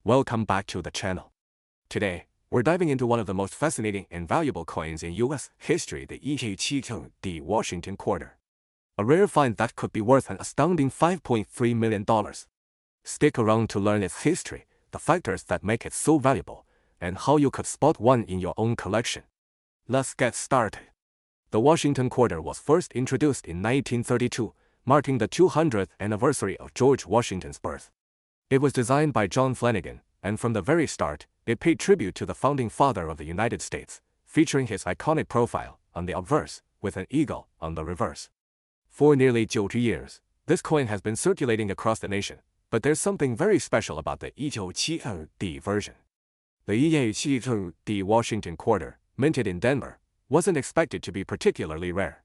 Welcome back to the channel. Today, we're diving into one of the most fascinating and valuable coins in U.S. history, the E.H.D. Washington Quarter. A rare find that could be worth an astounding $5.3 million. Stick around to learn its history, the factors that make it so valuable, and how you could spot one in your own collection. Let's get started. The Washington Quarter was first introduced in 1932, marking the 200th anniversary of George Washington's birth. It was designed by John Flanagan, and from the very start, it paid tribute to the founding father of the United States, featuring his iconic profile on the obverse, with an eagle on the reverse. For nearly 90 years, this coin has been circulating across the nation, but there's something very special about the E.H.D. version. The E.H.D. Washington Quarter, minted in Denver, wasn't expected to be particularly rare.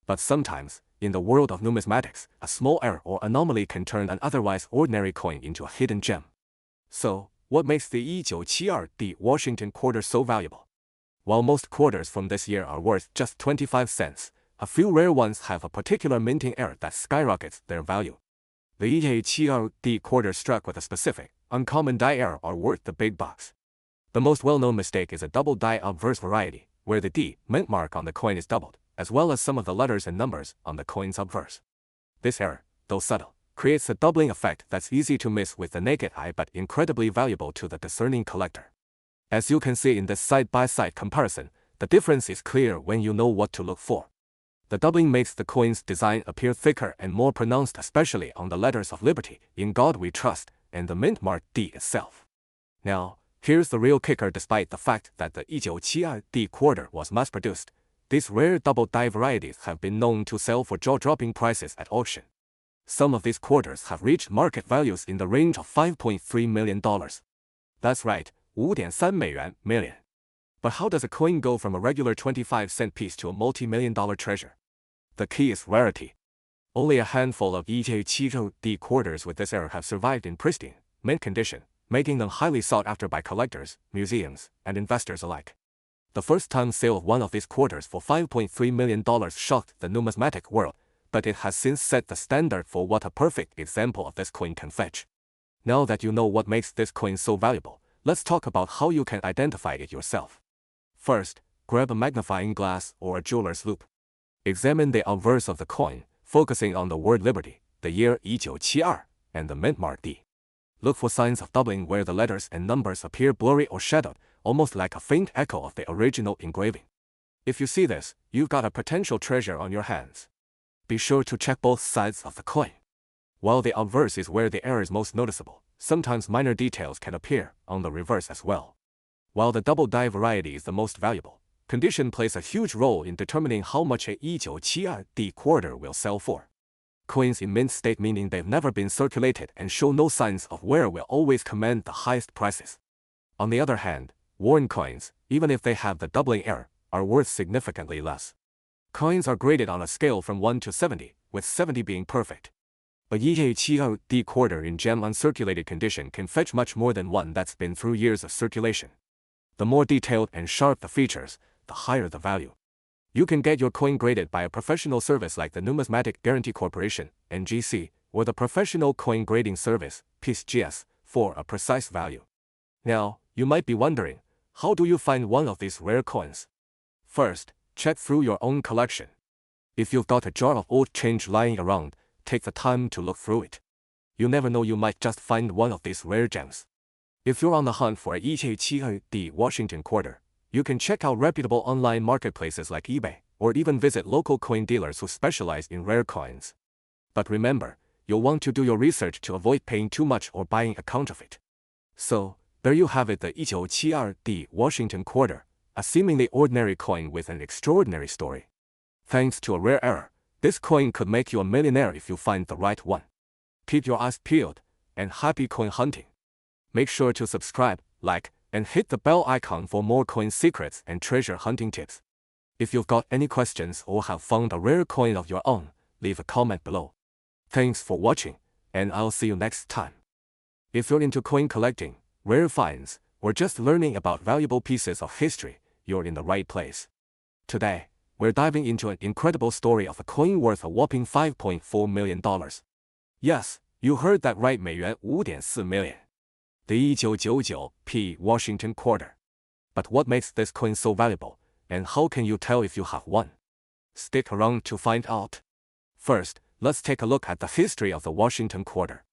But sometimes, in the world of numismatics, a small error or anomaly can turn an otherwise ordinary coin into a hidden gem. So, what makes the E.H.D. Washington Quarter so valuable? While most quarters from this year are worth just 25 cents, a few rare ones have a particular minting error that skyrockets their value. The E.H.D. Quarter struck with a specific, uncommon die error are worth the big bucks. The most well-known mistake is a double die obverse variety, where the D mint mark on the coin is doubled, as well as some of the letters and numbers on the coin's obverse. This error, though subtle, creates a doubling effect that's easy to miss with the naked eye but incredibly valuable to the discerning collector. As you can see in this side-by-side comparison, the difference is clear when you know what to look for. The doubling makes the coin's design appear thicker and more pronounced, especially on the letters of liberty, in God we trust, and the mint mark D itself. Now, here's the real kicker. Despite the fact that the E.H.D. Quarter was mass-produced, these rare double die varieties have been known to sell for jaw-dropping prices at auction. Some of these quarters have reached market values in the range of $5.3 million. That's right, 5.3 美元 million. But how does a coin go from a regular 25-cent piece to a multi-million-dollar treasure? The key is rarity. Only a handful of E.H.D. quarters with this error have survived in pristine, mint condition, making them highly sought after by collectors, museums, and investors alike. The first-time sale of one of these quarters for $5.3 million shocked the numismatic world, but it has since set the standard for what a perfect example of this coin can fetch. Now that you know what makes this coin so valuable, let's talk about how you can identify it yourself. First, grab a magnifying glass or a jeweler's loupe. Examine the obverse of the coin, focusing on the word liberty, the year 1972, and the mint mark D. Look for signs of doubling where the letters and numbers appear blurry or shadowed, almost like a faint echo of the original engraving. If you see this, you've got a potential treasure on your hands. Be sure to check both sides of the coin. While the obverse is where the error is most noticeable, sometimes minor details can appear on the reverse as well. While the double die variety is the most valuable, condition plays a huge role in determining how much a E.H.D. quarter will sell for. Coins in mint state, meaning they've never been circulated and show no signs of wear, will always command the highest prices. On the other hand, worn coins, even if they have the doubling error, are worth significantly less. Coins are graded on a scale from 1 to 70, with 70 being perfect. A E.H.D. quarter in gem uncirculated condition can fetch much more than one that's been through years of circulation. The more detailed and sharp the features, the higher the value. You can get your coin graded by a professional service like the Numismatic Guarantee Corporation, NGC, or the Professional Coin Grading Service, PGS, for a precise value. Now, you might be wondering, how do you find one of these rare coins? First, check through your own collection. If you've got a jar of old change lying around, take the time to look through it. You never know, you might just find one of these rare gems. If you're on the hunt for a E.H.D. Washington Quarter, you can check out reputable online marketplaces like eBay, or even visit local coin dealers who specialize in rare coins. But remember, you'll want to do your research to avoid paying too much or buying a counterfeit. So, there you have it, the E.H.D. Washington Quarter, a seemingly ordinary coin with an extraordinary story. Thanks to a rare error, this coin could make you a millionaire if you find the right one. Keep your eyes peeled, and happy coin hunting. Make sure to subscribe, like, and hit the bell icon for more coin secrets and treasure hunting tips. If you've got any questions or have found a rare coin of your own, leave a comment below. Thanks for watching, and I'll see you next time. If you're into coin collecting, rare finds, or just learning about valuable pieces of history, you're in the right place. Today, we're diving into an incredible story of a coin worth a whopping $5.4 million. Yes, you heard that right, 5.4 million. the 1999p Washington Quarter. But what makes this coin so valuable, and how can you tell if you have one? Stick around to find out. First, let's take a look at the history of the Washington Quarter.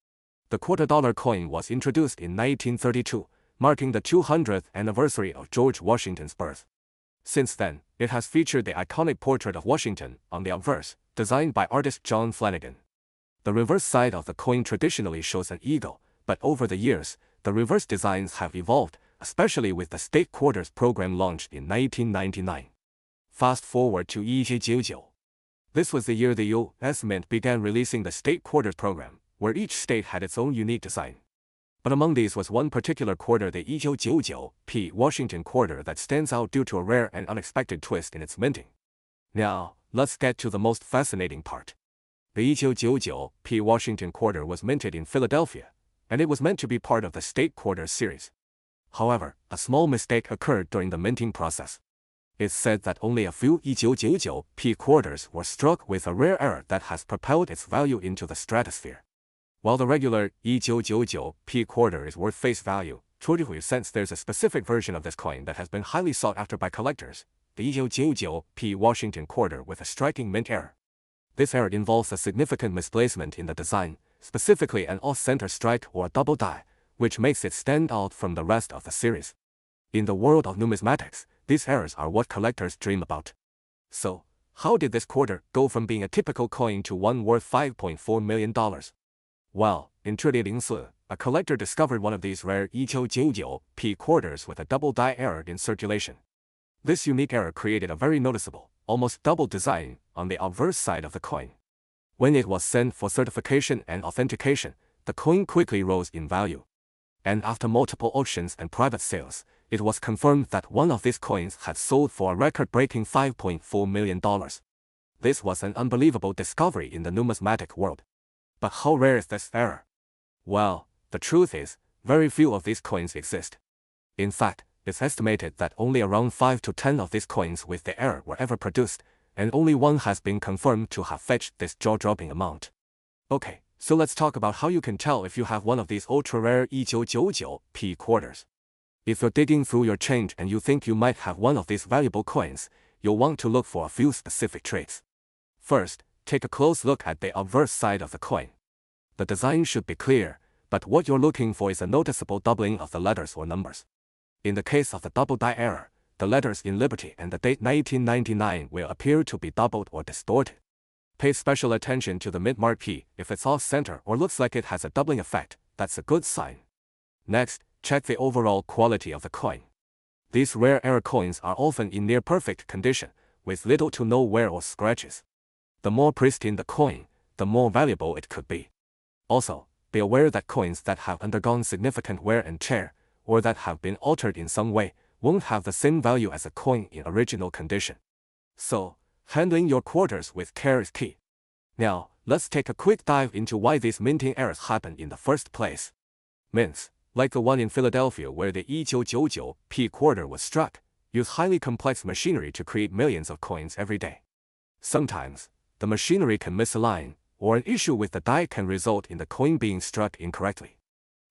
The $quarter coin was introduced in 1932, marking the 200th anniversary of George Washington's birth. Since then, it has featured the iconic portrait of Washington on the obverse, designed by artist John Flanagan. The reverse side of the coin traditionally shows an eagle, but over the years, the reverse designs have evolved, especially with the State Quarters program launched in 1999. Fast forward to 1999. This was the year the U.S. Mint began releasing the State Quarters program, where each state had its own unique design. But among these was one particular quarter, the 1999p Washington Quarter, that stands out due to a rare and unexpected twist in its minting. Now, let's get to the most fascinating part. The 1999p Washington Quarter was minted in Philadelphia, and it was meant to be part of the State Quarters series. However, a small mistake occurred during the minting process. It's said that only a few 1999p quarters were struck with a rare error that has propelled its value into the stratosphere. While the regular 1999p quarter is worth face value, 25 there's a specific version of this coin that has been highly sought after by collectors, the 1999p Washington Quarter, with a striking mint error. This error involves a significant misplacement in the design, specifically an off-center strike or a double die, which makes it stand out from the rest of the series. In the world of numismatics, these errors are what collectors dream about. So, how did this quarter go from being a typical coin to one worth $5.4 million? Well, in 2004, a collector discovered one of these rare 1999p quarters with a double die error in circulation. This unique error created a very noticeable, almost double design on the obverse side of the coin. When it was sent for certification and authentication, the coin quickly rose in value. And after multiple auctions and private sales, it was confirmed that one of these coins had sold for a record-breaking $5.4 million. This was an unbelievable discovery in the numismatic world. But how rare is this error? Well, the truth is, very few of these coins exist. In fact, it's estimated that only around 5 to 10 of these coins with the error were ever produced, and only one has been confirmed to have fetched this jaw-dropping amount. Okay, so let's talk about how you can tell if you have one of these ultra-rare 1999p quarters. If you're digging through your change and you think you might have one of these valuable coins, you'll want to look for a few specific traits. First, take a close look at the obverse side of the coin. The design should be clear, but what you're looking for is a noticeable doubling of the letters or numbers. In the case of the double die error, the letters in Liberty and the date 1999 will appear to be doubled or distorted. Pay special attention to the mint mark P. If it's off-center or looks like it has a doubling effect, that's a good sign. Next, check the overall quality of the coin. These rare error coins are often in near-perfect condition, with little to no wear or scratches. The more pristine the coin, the more valuable it could be. Also, be aware that coins that have undergone significant wear and tear, or that have been altered in some way, won't have the same value as a coin in original condition. So, handling your quarters with care is key. Now, let's take a quick dive into why these minting errors happen in the first place. Mints, like the one in Philadelphia where the 1999p quarter was struck, use highly complex machinery to create millions of coins every day. Sometimes, the machinery can misalign, or an issue with the die can result in the coin being struck incorrectly.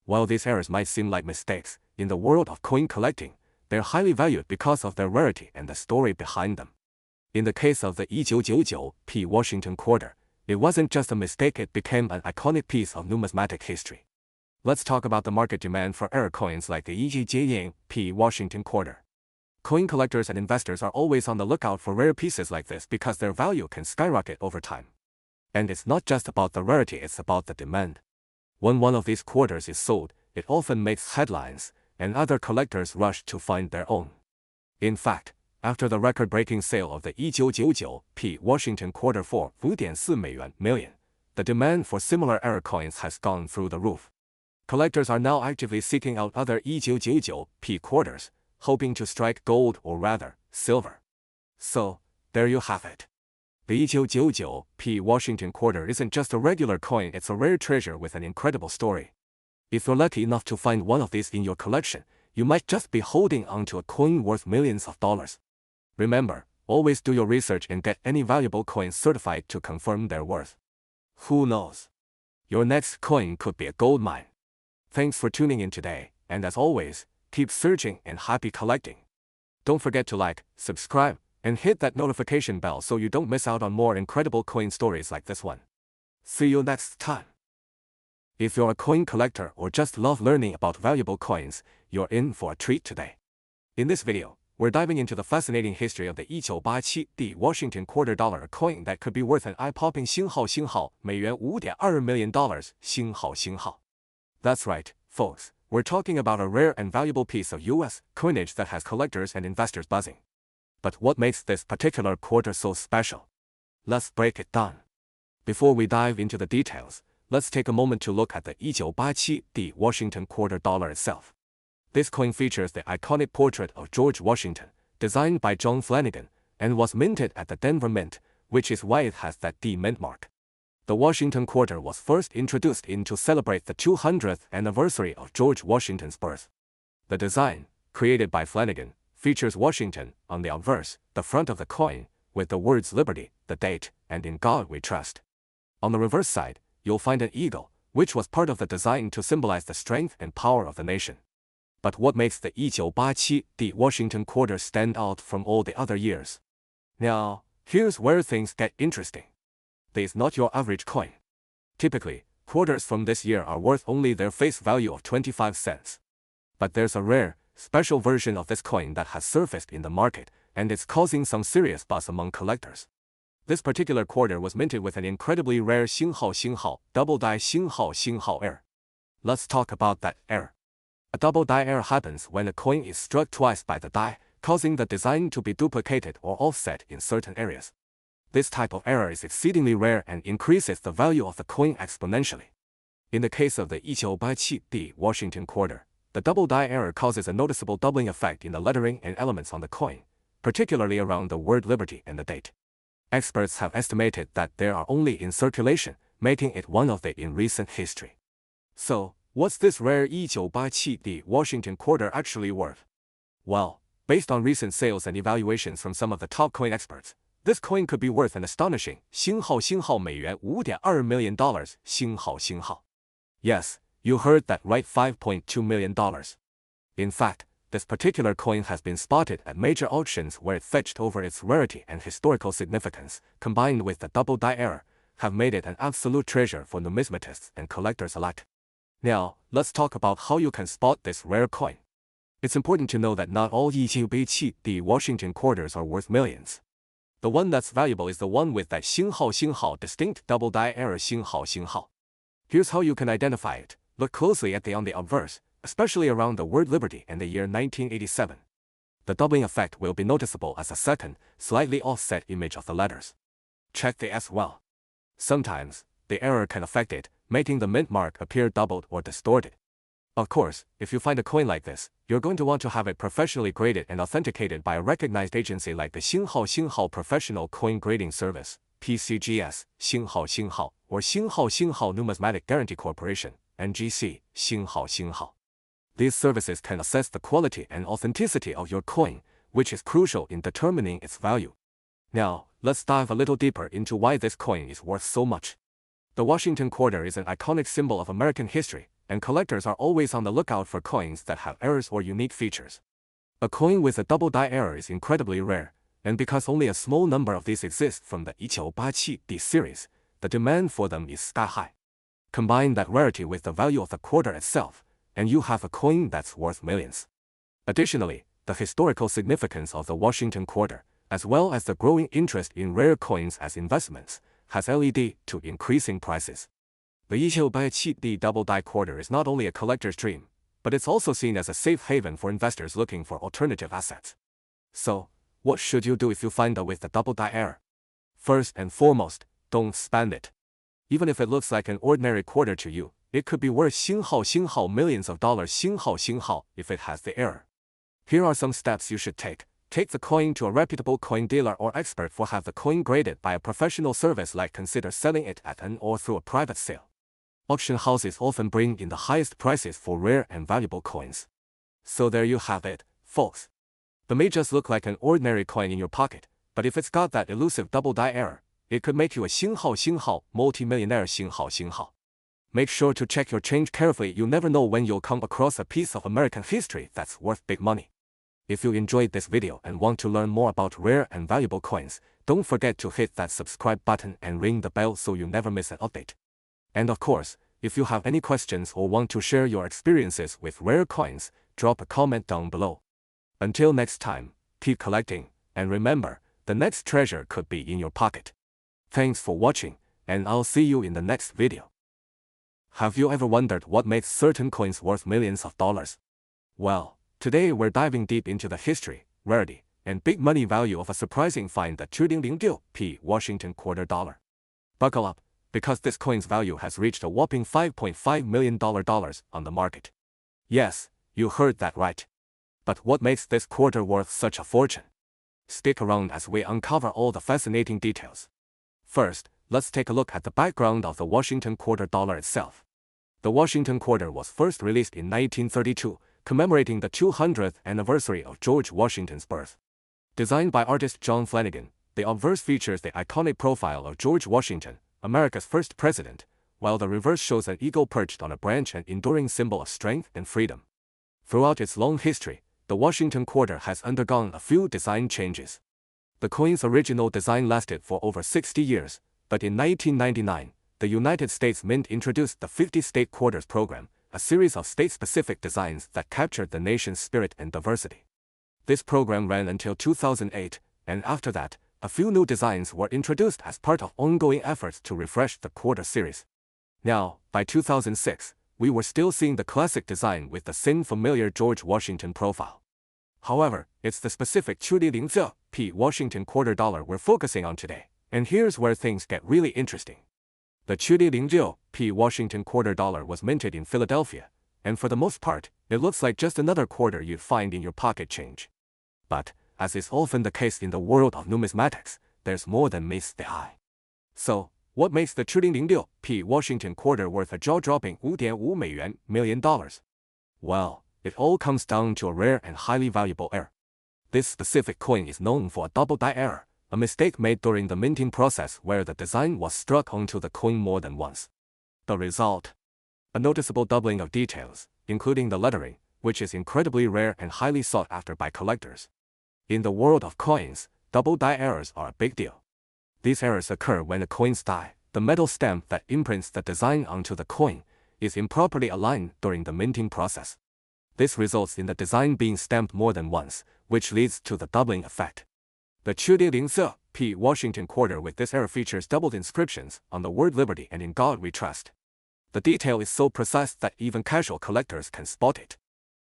While these errors might seem like mistakes, in the world of coin collecting, they're highly valued because of their rarity and the story behind them. In the case of the 1999p Washington Quarter, it wasn't just a mistake, it became an iconic piece of numismatic history. Let's talk about the market demand for error coins like the 1999p Washington Quarter. Coin collectors and investors are always on the lookout for rare pieces like this because their value can skyrocket over time. And it's not just about the rarity, it's about the demand. When one of these quarters is sold, it often makes headlines, and other collectors rush to find their own. In fact, after the record-breaking sale of the 1999p Washington Quarter for $5.4 million, the demand for similar error coins has gone through the roof. Collectors are now actively seeking out other 1999p quarters, hoping to strike gold or rather, silver. So, there you have it. The 1999p Washington Quarter isn't just a regular coin, it's a rare treasure with an incredible story. If you're lucky enough to find one of these in your collection, you might just be holding onto a coin worth millions of dollars. Remember, always do your research and get any valuable coins certified to confirm their worth. Who knows? Your next coin could be a gold mine. Thanks for tuning in today, and as always, keep searching and happy collecting. Don't forget to like, subscribe, and hit that notification bell so you don't miss out on more incredible coin stories like this one. See you next time. If you're a coin collector or just love learning about valuable coins, you're in for a treat today. In this video, we're diving into the fascinating history of the 1987Washington quarter dollar coin that could be worth an eye-popping $美元5.2 million. That's right, folks, we're talking about a rare and valuable piece of US coinage that has collectors and investors buzzing. But what makes this particular quarter so special? Let's break it down. Before we dive into the details, let's take a moment to look at the 1987 Washington quarter dollar itself. This coin features the iconic portrait of George Washington, designed by John Flanagan, and was minted at the Denver Mint, which is why it has that D mint mark. The Washington quarter was first introduced to celebrate the 200th anniversary of George Washington's birth. The design, created by Flanagan, features Washington on the obverse, the front of the coin, with the words Liberty, the date, and In God We Trust. On the reverse side, you'll find an eagle, which was part of the design to symbolize the strength and power of the nation. But what makes the 1987 Washington quarter stand out from all the other years? Now, here's where things get interesting. This is not your average coin. Typically, quarters from this year are worth only their face value of 25 cents. But there's a rare, special version of this coin that has surfaced in the market, and it's causing some serious buzz among collectors. This particular quarter was minted with an incredibly rare 星号 double die 星号 error. Let's talk about that error. A double die error happens when a coin is struck twice by the die, causing the design to be duplicated or offset in certain areas. This type of error is exceedingly rare and increases the value of the coin exponentially. In the case of the 1987 Washington quarter, the double die error causes a noticeable doubling effect in the lettering and elements on the coin, particularly around the word Liberty and the date. Experts have estimated that they are only in circulation, making it one of the in recent history. So, what's this rare 1987 Washington quarter actually worth? Well, based on recent sales and evaluations from some of the top coin experts, this coin could be worth an astonishing美元5.2 million. Yes, you heard that right, $5.2 million. In fact, this particular coin has been spotted at major auctions where it fetched over its rarity and historical significance, combined with the double die error, have made it an absolute treasure for numismatists and collectors alike. Now, let's talk about how you can spot this rare coin. It's important to know that not all 1987 Washington quarters are worth millions. The one that's valuable is the one with that 星号 distinct double die error 星号. Here's how you can identify it. Look closely on the obverse, especially around the word Liberty and the year 1987. The doubling effect will be noticeable as a second, slightly offset image of the letters. Check the S well. Sometimes, the error can affect it, making the mint mark appear doubled or distorted. Of course, if you find a coin like this, you're going to want to have it professionally graded and authenticated by a recognized agency like the 星号 Professional Coin Grading Service, PCGS, 星号 or 星号 Numismatic Guarantee Corporation, NGC, 星号. These services can assess the quality and authenticity of your coin, which is crucial in determining its value. Now, let's dive a little deeper into why this coin is worth so much. The Washington quarter is an iconic symbol of American history, and collectors are always on the lookout for coins that have errors or unique features. A coin with a double die error is incredibly rare, and because only a small number of these exist from the 1987 series, the demand for them is sky high. Combine that rarity with the value of the quarter itself, and you have a coin that's worth millions. Additionally, the historical significance of the Washington quarter, as well as the growing interest in rare coins as investments, has led to increasing prices. The 1987 double die quarter is not only a collector's dream, but it's also seen as a safe haven for investors looking for alternative assets. So, what should you do if you find out with the double die error? First and foremost, don't spend it. Even if it looks like an ordinary quarter to you, it could be worth 星号 millions of dollars 星号 if it has the error. Here are some steps you should take. Take the coin to a reputable coin dealer or expert for have the coin graded by a professional service like consider selling it at an or through a private sale. Auction houses often bring in the highest prices for rare and valuable coins. So there you have it, folks. It may just look like an ordinary coin in your pocket, but if it's got that elusive double die error, it could make you a 星号 multi-millionaire 星号. Make sure to check your change carefully. You never know when you'll come across a piece of American history that's worth big money. If you enjoyed this video and want to learn more about rare and valuable coins, don't forget to hit that subscribe button and ring the bell so you never miss an update. And of course, if you have any questions or want to share your experiences with rare coins, drop a comment down below. Until next time, keep collecting, and remember, the next treasure could be in your pocket. Thanks for watching, and I'll see you in the next video. Have you ever wondered what makes certain coins worth millions of dollars? Well, today we're diving deep into the history, rarity, and big money value of a surprising find, the 206P Washington quarter dollar. Buckle up, because this coin's value has reached a whopping $5.5 million on the market. Yes, you heard that right. But what makes this quarter worth such a fortune? Stick around as we uncover all the fascinating details. First, let's take a look at the background of the Washington quarter dollar itself. The Washington quarter was first released in 1932, commemorating the 200th anniversary of George Washington's birth. Designed by artist John Flanagan, the obverse features the iconic profile of George Washington, America's first president, while the reverse shows an eagle perched on a branch, an enduring symbol of strength and freedom. Throughout its long history, the Washington quarter has undergone a few design changes. The coin's original design lasted for over 60 years, but in 1999, the United States Mint introduced the 50-state quarters program, a series of state-specific designs that captured the nation's spirit and diversity. This program ran until 2008, and after that, a few new designs were introduced as part of ongoing efforts to refresh the quarter series. Now, by 2006, we were still seeing the classic design with the same familiar George Washington profile. However, it's the specific 206P Washington quarter dollar we're focusing on today, and here's where things get really interesting. The 206P Washington quarter dollar was minted in Philadelphia, and for the most part, it looks like just another quarter you'd find in your pocket change. But, as is often the case in the world of numismatics, there's more than meets the eye. So, what makes the 206P Washington quarter worth a jaw-dropping $5.5 million? Well, it all comes down to a rare and highly valuable error. This specific coin is known for a double die error, a mistake made during the minting process where the design was struck onto the coin more than once. The result? A noticeable doubling of details, including the lettering, which is incredibly rare and highly sought after by collectors. In the world of coins, double die errors are a big deal. These errors occur when a coin's die, the metal stamp that imprints the design onto the coin, is improperly aligned during the minting process. This results in the design being stamped more than once, which leads to the doubling effect. The 206P Washington quarter with this error features doubled inscriptions on the word liberty and in God we trust. The detail is so precise that even casual collectors can spot it.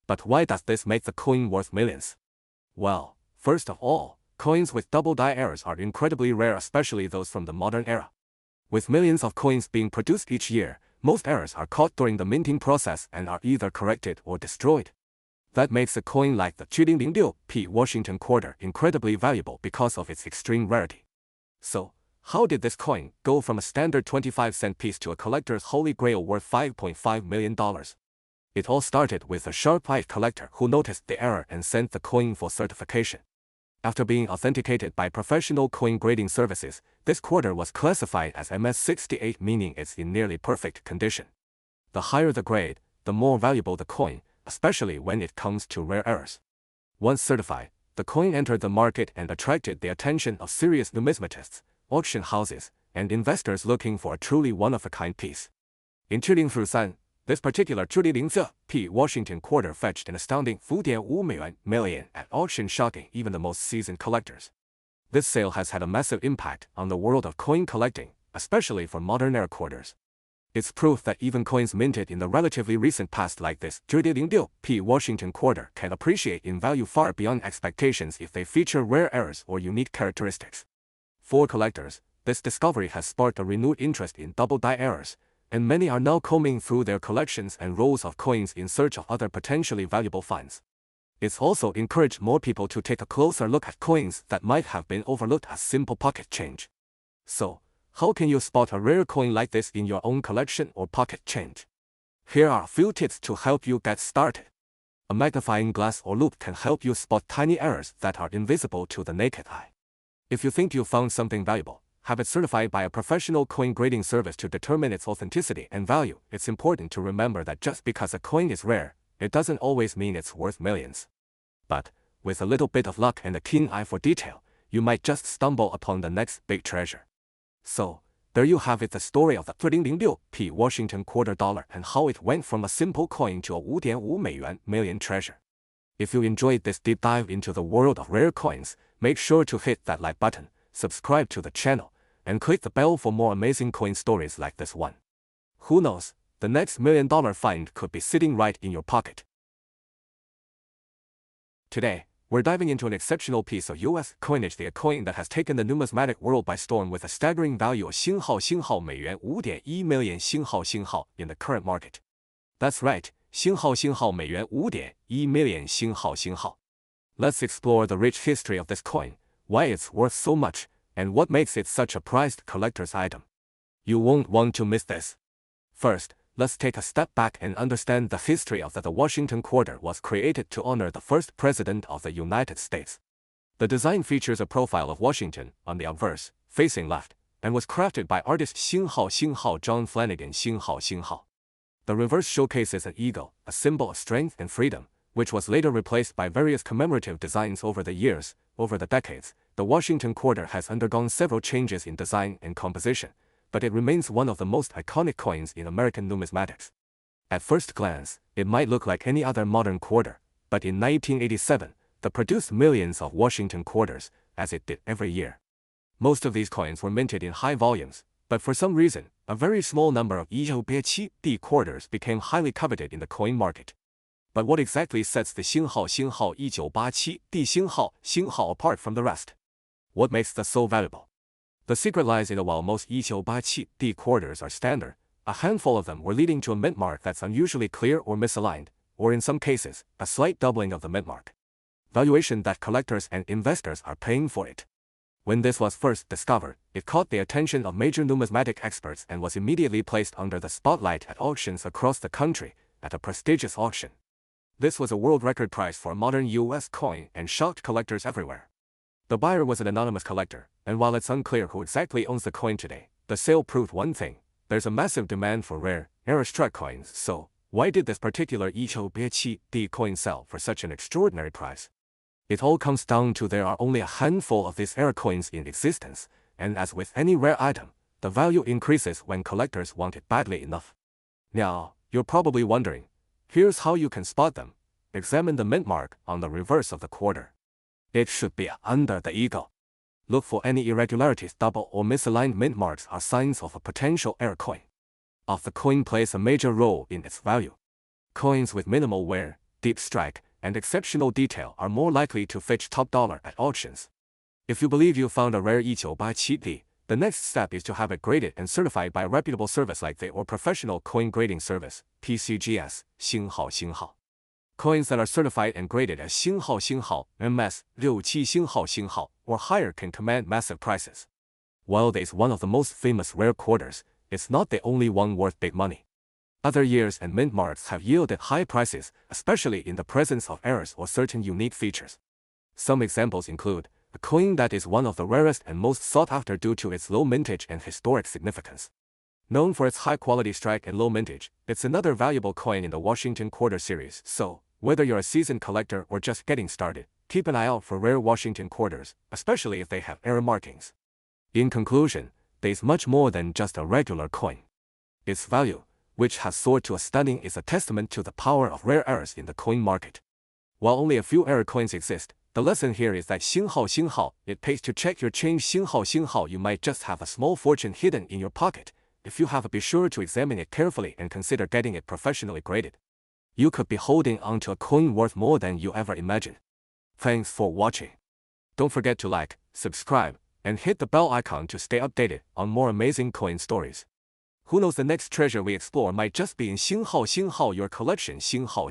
But why does this make the coin worth millions? Well, first of all, coins with double die errors are incredibly rare, especially those from the modern era. With millions of coins being produced each year, most errors are caught during the minting process and are either corrected or destroyed. That makes a coin like the 206P Washington quarter incredibly valuable because of its extreme rarity. So, how did this coin go from a standard 25-cent piece to a collector's holy grail worth $5.5 million? It all started with a sharp-eyed collector who noticed the error and sent the coin for certification. After being authenticated by professional coin grading services, this quarter was classified as MS68, meaning it's in nearly perfect condition. The higher the grade, the more valuable the coin, especially when it comes to rare errors. Once certified, the coin entered the market and attracted the attention of serious numismatists, auction houses, and investors looking for a truly one-of-a-kind piece. In 2003, this particular 206P Washington quarter fetched an astounding $5.5 million at auction, shocking even the most seasoned collectors. This sale has had a massive impact on the world of coin collecting, especially for modern-era quarters. It's proof that even coins minted in the relatively recent past like this 206P Washington quarter can appreciate in value far beyond expectations if they feature rare errors or unique characteristics. For collectors, this discovery has sparked a renewed interest in double die errors, and many are now combing through their collections and rolls of coins in search of other potentially valuable finds. It's also encouraged more people to take a closer look at coins that might have been overlooked as simple pocket change. So, how can you spot a rare coin like this in your own collection or pocket change? Here are a few tips to help you get started. A magnifying glass or loupe can help you spot tiny errors that are invisible to the naked eye. If you think you found something valuable, have it certified by a professional coin grading service to determine its authenticity and value. It's important to remember that just because a coin is rare, it doesn't always mean it's worth millions. But, with a little bit of luck and a keen eye for detail, you might just stumble upon the next big treasure. So, there you have it, the story of the 0.06p Washington quarter dollar and how it went from a simple coin to a 5.5美元 million treasure. If you enjoyed this deep dive into the world of rare coins, make sure to hit that like button, subscribe to the channel, and click the bell for more amazing coin stories like this one. Who knows, the next $1 million find could be sitting right in your pocket. Today, we're diving into an exceptional piece of US coinage, the coin that has taken the numismatic world by storm with a staggering value of 星号美元 5.1 million 星号 in the current market. That's right, 星号美元 5.1 million 星号. Let's explore the rich history of this coin, why it's worth so much, and what makes it such a prized collector's item. You won't want to miss this. First, let's take a step back and understand the history of that. The Washington quarter was created to honor the first president of the United States. The design features a profile of Washington on the obverse, facing left, and was crafted by artist 星号 John Flanagan 星号. The reverse showcases an eagle, a symbol of strength and freedom, which was later replaced by various commemorative designs over the years. Over the decades, the Washington quarter has undergone several changes in design and composition, but it remains one of the most iconic coins in American numismatics. At first glance, it might look like any other modern quarter, but in 1987, it produced millions of Washington quarters, as it did every year. Most of these coins were minted in high volumes, but for some reason, a very small number of 1987D quarters became highly coveted in the coin market. But what exactly sets the 星号 1987D 星号 apart from the rest? What makes them so valuable? The secret lies in that while most 1987D quarters are standard, a handful of them were leading to a mint mark that's unusually clear or misaligned, or in some cases, a slight doubling of the mint mark. Valuation that collectors and investors are paying for it. When this was first discovered, it caught the attention of major numismatic experts and was immediately placed under the spotlight at auctions across the country, at a prestigious auction. This was a world record price for a modern US coin and shocked collectors everywhere. The buyer was an anonymous collector, and while it's unclear who exactly owns the coin today, the sale proved one thing: there's a massive demand for rare, era-struck coins. So, why did this particular 1987D coin sell for such an extraordinary price? It all comes down to there are only a handful of these era coins in existence, and as with any rare item, the value increases when collectors want it badly enough. Now, you're probably wondering, here's how you can spot them. Examine the mint mark on the reverse of the quarter. It should be under the eagle. Look for any irregularities. Double or misaligned mint marks are signs of a potential error coin. Of the coin plays a major role in its value. Coins with minimal wear, deep strike, and exceptional detail are more likely to fetch top dollar at auctions. If you believe you found a rare 1987D, the next step is to have it graded and certified by a reputable service like the or Professional Coin Grading Service, PCGS, 星号. Coins that are certified and graded as 星号 MS 67星号 or higher can command massive prices. While it is one of the most famous rare quarters, it's not the only one worth big money. Other years and mint marks have yielded high prices, especially in the presence of errors or certain unique features. Some examples include a coin that is one of the rarest and most sought after due to its low mintage and historic significance. Known for its high-quality strike and low mintage, it's another valuable coin in the Washington Quarter series. So, whether you're a seasoned collector or just getting started, keep an eye out for rare Washington quarters, especially if they have error markings. In conclusion, there's much more than just a regular coin. Its value, which has soared to a stunning, is a testament to the power of rare errors in the coin market. While only a few error coins exist, the lesson here is that 星号 it pays to check your change. 星号 you might just have a small fortune hidden in your pocket. If you have, be sure to examine it carefully and consider getting it professionally graded. You could be holding onto a coin worth more than you ever imagined. Thanks for watching. Don't forget to like, subscribe, and hit the bell icon to stay updated on more amazing coin stories. Who knows, the next treasure we explore might just be in 星号 your collection. 星号